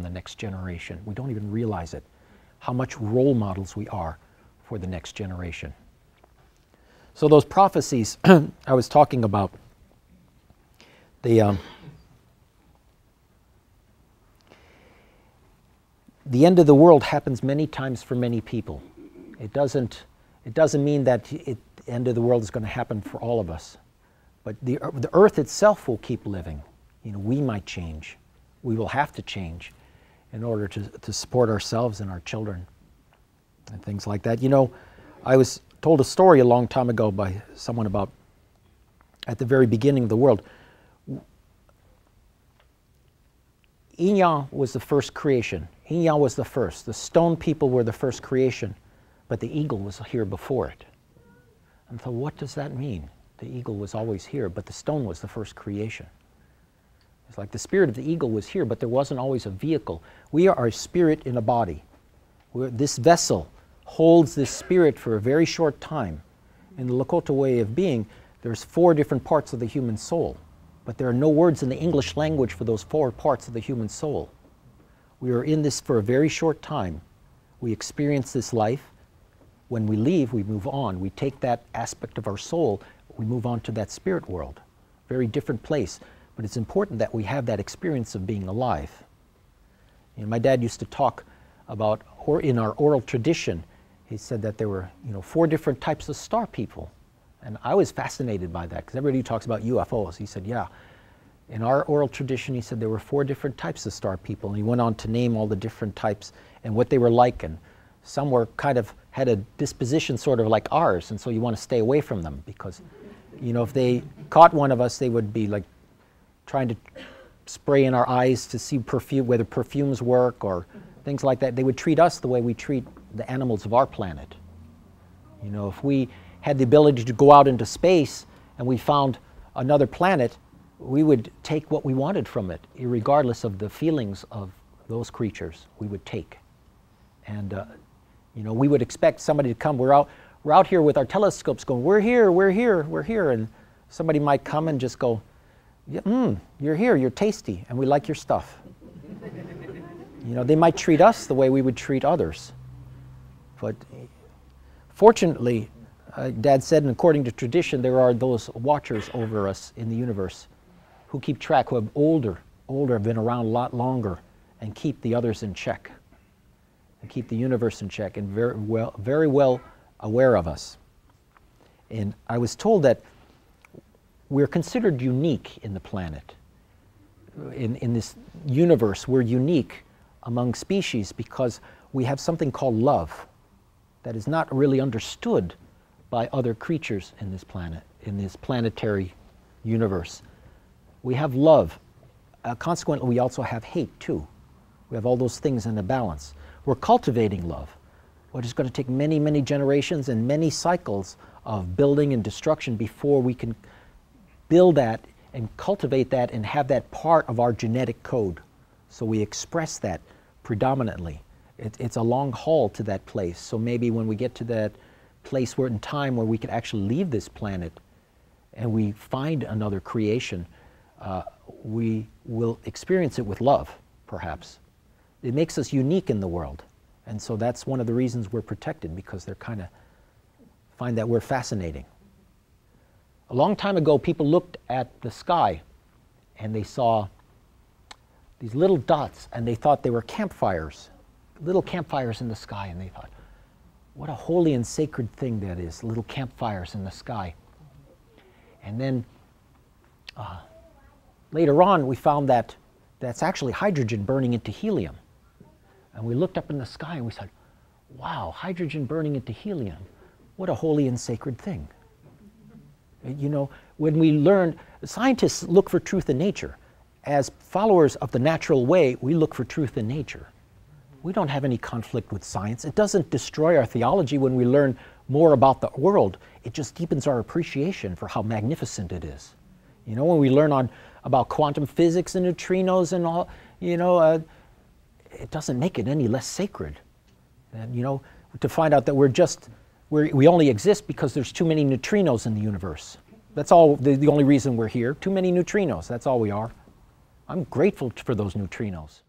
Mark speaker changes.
Speaker 1: the next generation. We don't even realize it, how much role models we are for the next generation. So those prophecies I was talking about, the end of the world happens many times for many people. It doesn't mean that the end of the world is going to happen for all of us. But the earth itself will keep living. You know, we might change. We will have to change in order to support ourselves and our children and things like that. You know, I was told a story a long time ago by someone about at the very beginning of the world. Yin Yang was the first creation. Yin Yang was the first. The stone people were the first creation, but the eagle was here before it. And so what does that mean? The eagle was always here, but the stone was the first creation. It's like the spirit of the eagle was here, but there wasn't always a vehicle. We are a spirit in a body. This vessel holds this spirit for a very short time. In the Lakota way of being, there's 4 different parts of the human soul, but there are no words in the English language for those 4 parts of the human soul. We are in this for a very short time. We experience this life. When we leave, we move on. We take that aspect of our soul, we move on to that spirit world. Very different place. But it's important that we have that experience of being alive. You know, my dad used to talk about, or in our oral tradition, he said that there were, 4 different types of star people. And I was fascinated by that, because everybody talks about UFOs. He said, yeah. In our oral tradition, he said there were 4 different types of star people. And he went on to name all the different types and what they were like. And some were kind of, had a disposition sort of like ours. And so you want to stay away from them, because, if they caught one of us, they would be like trying to spray in our eyes to see whether perfumes work or things like that. They would treat us the way we treat the animals of our planet. If we had the ability to go out into space and we found another planet, we would take what we wanted from it, regardless of the feelings of those creatures. We would take. And, we would expect somebody to come. We're out here with our telescopes going, we're here, we're here, we're here. And somebody might come and just go, you're here, you're tasty, and we like your stuff. They might treat us the way we would treat others. But fortunately, Dad said, and according to tradition, there are those watchers over us in the universe who keep track, who have older, have been around a lot longer, and keep the others in check, and keep the universe in check, and very well aware of us. And I was told that we're considered unique in the planet. In this universe, we're unique among species because we have something called love that is not really understood by other creatures in this planet, in this planetary universe. We have love. Consequently, we also have hate too. We have all those things in a balance. We're cultivating love, but it's going to take many, many generations and many cycles of building and destruction before we can build that and cultivate that and have that part of our genetic code. So we express that predominantly. It's a long haul to that place. So maybe when we get to that place where in time where we can actually leave this planet and we find another creation, we will experience it with love, perhaps. It makes us unique in the world. And so that's one of the reasons we're protected, because they're kind of find that we're fascinating. A long time ago, people looked at the sky and they saw these little dots and they thought they were campfires, little campfires in the sky, and they thought, what a holy and sacred thing that is, little campfires in the sky. And then later on, we found that that's actually hydrogen burning into helium. And we looked up in the sky and we said, wow, hydrogen burning into helium, what a holy and sacred thing. When we learn, scientists look for truth in nature. As followers of the natural way, we look for truth in nature. We don't have any conflict with science. It doesn't destroy our theology when we learn more about the world. It just deepens our appreciation for how magnificent it is. When we learn about quantum physics and neutrinos and all, it doesn't make it any less sacred. And, to find out that we only exist because there's too many neutrinos in the universe. That's all, the only reason we're here. Too many neutrinos, that's all we are. I'm grateful for those neutrinos.